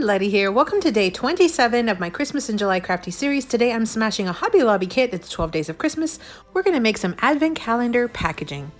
Letty here. Welcome to day 27 of my Christmas in July crafty series. Today I'm smashing a Hobby Lobby kit. It's 12 days of Christmas. We're going to make some advent calendar packaging.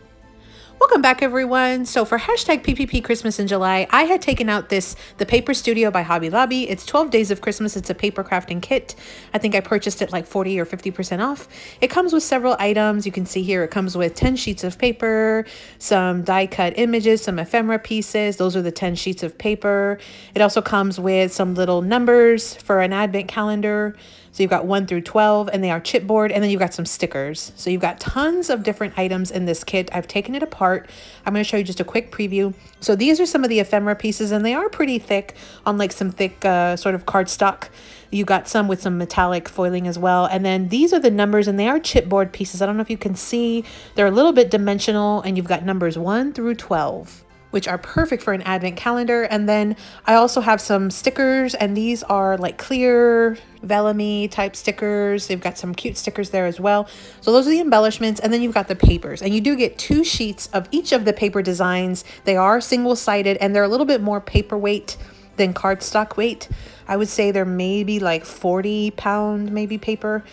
Welcome back, everyone. So for hashtag PPP Christmas in July, I had taken out the Paper Studio by Hobby Lobby. It's 12 days of Christmas. It's a paper crafting kit. I think I purchased it like 40 or 50% off. It comes with several items. You can see here it comes with 10 sheets of paper, some die cut images, some ephemera pieces. Those are the 10 sheets of paper. It also comes with some little numbers for an advent calendar. So you've got 1 through 12 and they are chipboard, and then you've got some stickers. So you've got tons of different items in this kit. I've taken it apart. I'm going to show you just a quick preview. So these are some of the ephemera pieces, and they are pretty thick, on like some thick sort of cardstock. You got some with some metallic foiling as well. And then these are the numbers, and they are chipboard pieces. I don't know if you can see, they're a little bit dimensional, and you've got numbers 1 through 12. Which are perfect for an advent calendar. And then I also have some stickers, and these are like clear vellum-y type stickers. They've got some cute stickers there as well. So those are the embellishments, and then you've got the papers, and you do get 2 sheets of each of the paper designs. They are single-sided, and they're a little bit more paperweight than cardstock weight. I would say they're maybe like 40-pound maybe paper.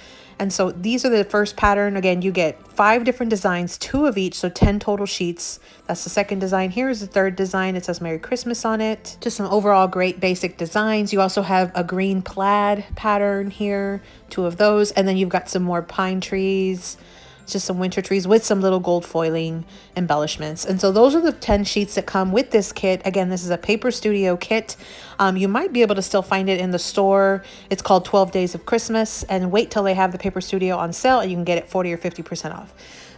And so these are the first pattern. Again, you get 5 different designs, 2 of each, so 10 total sheets. That's the second design. Here's the third design. It says Merry Christmas on it. Just some overall great basic designs. You also have a green plaid pattern here, 2 of those. And then you've got some more pine trees, just some winter trees with some little gold foiling embellishments. And so those are the 10 sheets that come with this kit. Again, this is a Paper Studio kit. You might be able to still find it in the store. It's called 12 Days of Christmas, and wait till they have the Paper Studio on sale and you can get it 40 or 50% off.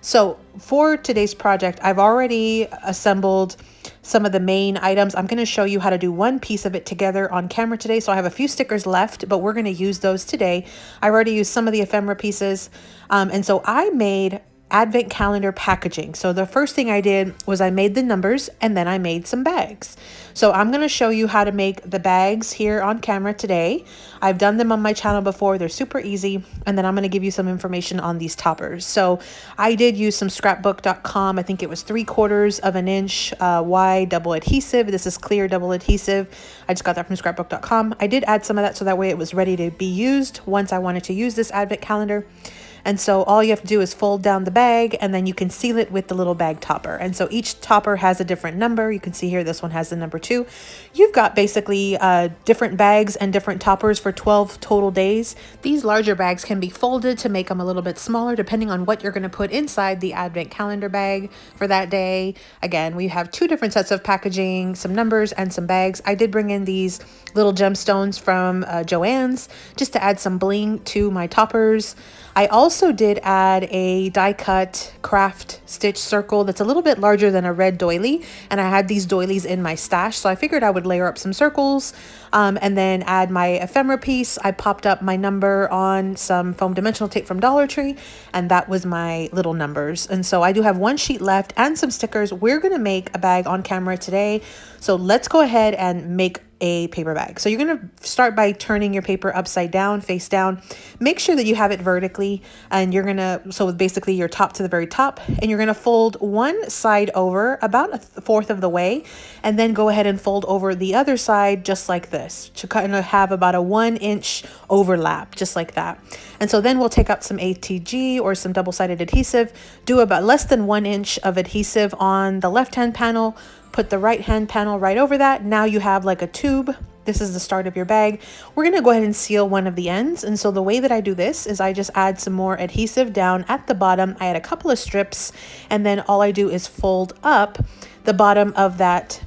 So for today's project, I've already assembled some of the main items. I'm going to show you how to do one piece of it together on camera today. So I have a few stickers left, but we're going to use those today. I already used some of the ephemera pieces. And so I made advent calendar packaging. So the first thing I did was I made the numbers, and then I made some bags. So I'm going to show you how to make the bags here on camera today. I've done them on my channel before. They're super easy. And then I'm going to give you some information on these toppers. So I did use some scrapbook.com. I think it was 3/4 of an inch wide double adhesive. This is clear double adhesive. I just got that from scrapbook.com. I did add some of that so that way it was ready to be used once I wanted to use this advent calendar. And so all you have to do is fold down the bag, and then you can seal it with the little bag topper. And so each topper has a different number. You can see here, this one has the number 2. You've got basically different bags and different toppers for 12 total days. These larger bags can be folded to make them a little bit smaller, depending on what you're going to put inside the advent calendar bag for that day. Again, we have 2 different sets of packaging, some numbers and some bags. I did bring in these little gemstones from Joann's just to add some bling to my toppers. I also did add a die cut craft stitch circle that's a little bit larger than a red doily, and I had these doilies in my stash, so I figured I would layer up some circles and then add my ephemera piece. I popped up my number on some foam dimensional tape from Dollar Tree, and that was my little numbers. And so I do have 1 sheet left and some stickers. We're going to make a bag on camera today, so let's go ahead and make a paper bag. So you're going to start by turning your paper upside down, face down. Make sure that you have it vertically, and you're going to, so basically your top to the very top, and you're going to fold one side over about 1/4 of the way, and then go ahead and fold over the other side just like this to kind of have about a 1-inch overlap, just like that. And so then we'll take out some ATG or some double-sided adhesive, do about less than 1 inch of adhesive on the left-hand panel, put the right-hand panel right over that. Now you have like a tube. This is the start of your bag. We're going to go ahead and seal one of the ends. And so the way that I do this is I just add some more adhesive down at the bottom. I add a couple of strips, and then all I do is fold up the bottom of that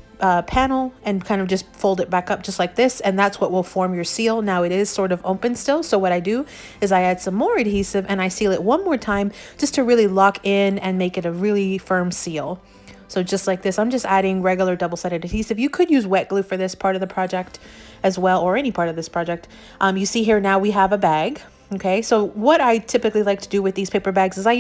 panel and kind of just fold it back up just like this, and that's what will form your seal. Now it is sort of open still, so what I do is I add some more adhesive and I seal it one more time just to really lock in and make it a really firm seal. So just like this, I'm just adding regular double-sided adhesive. You could use wet glue for this part of the project as well, or any part of this project. You see here now we have a bag. Okay, so what I typically like to do with these paper bags is I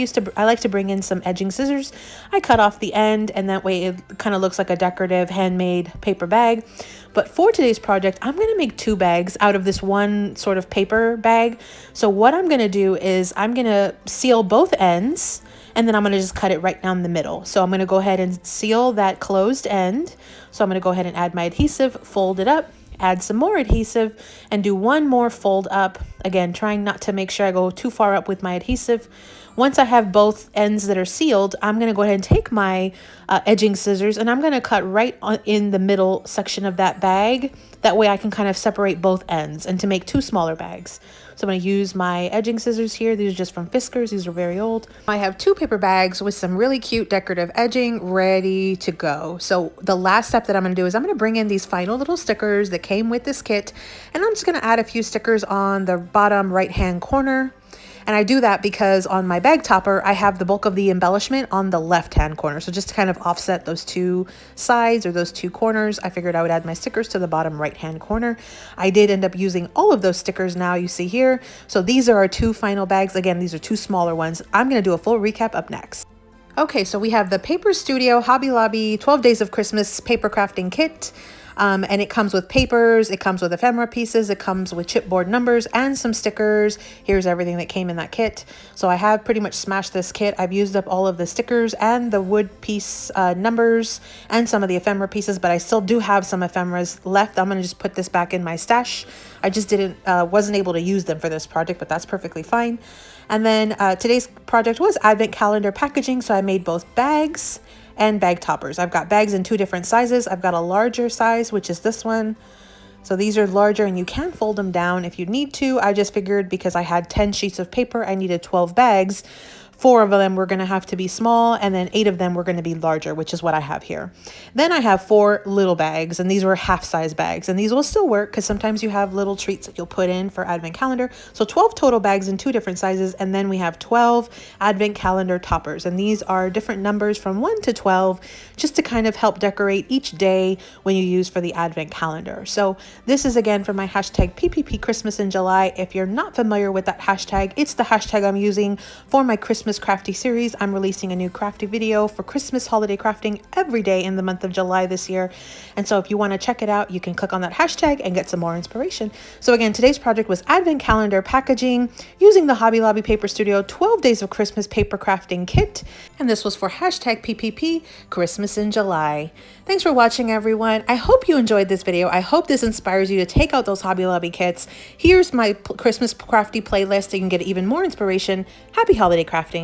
like to bring in some edging scissors. I cut off the end, and that way it kind of looks like a decorative handmade paper bag. But for today's project, I'm going to make 2 bags out of this one sort of paper bag. So what I'm going to do is I'm going to seal both ends, and then I'm going to just cut it right down the middle. So I'm going to go ahead and seal that closed end. So I'm going to go ahead and add my adhesive, fold it up, add some more adhesive and do one more fold up. Again, trying not to make sure I go too far up with my adhesive. Once I have both ends that are sealed, I'm going to go ahead and take my edging scissors and I'm going to cut right in the middle section of that bag. That way I can kind of separate both ends and to make two smaller bags. So I'm going to use my edging scissors here. These are just from Fiskars. These are very old. I have two paper bags with some really cute decorative edging ready to go. So the last step that I'm going to do is I'm going to bring in these final little stickers that came with this kit. And I'm just going to add a few stickers on the bottom right-hand corner. And I do that because on my bag topper, I have the bulk of the embellishment on the left-hand corner. So just to kind of offset those two sides or those two corners, I figured I would add my stickers to the bottom right-hand corner. I did end up using all of those stickers now you see here. So these are our two final bags. Again, these are two smaller ones. I'm going to do a full recap up next. Okay, so we have the Paper Studio Hobby Lobby 12 Days of Christmas Paper Crafting Kit. And it comes with papers, it comes with ephemera pieces, it comes with chipboard numbers and some stickers. Here's everything that came in that kit. So I have pretty much smashed this kit. I've used up all of the stickers and the wood piece numbers and some of the ephemera pieces, but I still do have some ephemeras left. I'm going to just put this back in my stash. I just wasn't able to use them for this project, but that's perfectly fine. And then today's project was advent calendar packaging. So I made both bags and bag toppers. I've got bags in two different sizes. I've got a larger size, which is this one. So these are larger and you can fold them down if you need to. I just figured because I had 10 sheets of paper, I needed 12 bags. 4 of them were going to have to be small and then 8 of them were going to be larger, which is what I have here. Then I have 4 little bags and these were half-size bags and these will still work because sometimes you have little treats that you'll put in for advent calendar. So 12 total bags in 2 different sizes, and then we have 12 advent calendar toppers, and these are different numbers from 1 to 12 just to kind of help decorate each day when you use for the advent calendar. So this is again for my hashtag PPP Christmas in July. If you're not familiar with that hashtag, it's the hashtag I'm using for my Christmas crafty series. I'm releasing a new crafty video for Christmas holiday crafting every day in the month of July this year. And so if you want to check it out, you can click on that hashtag and get some more inspiration. So again, today's project was advent calendar packaging using the Hobby Lobby Paper Studio 12 Days of Christmas Paper Crafting Kit. And this was for hashtag PPP Christmas in July. Thanks for watching, everyone. I hope you enjoyed this video. I hope this inspires you to take out those Hobby Lobby kits. Here's my Christmas crafty playlist so you can get even more inspiration. Happy holiday crafting.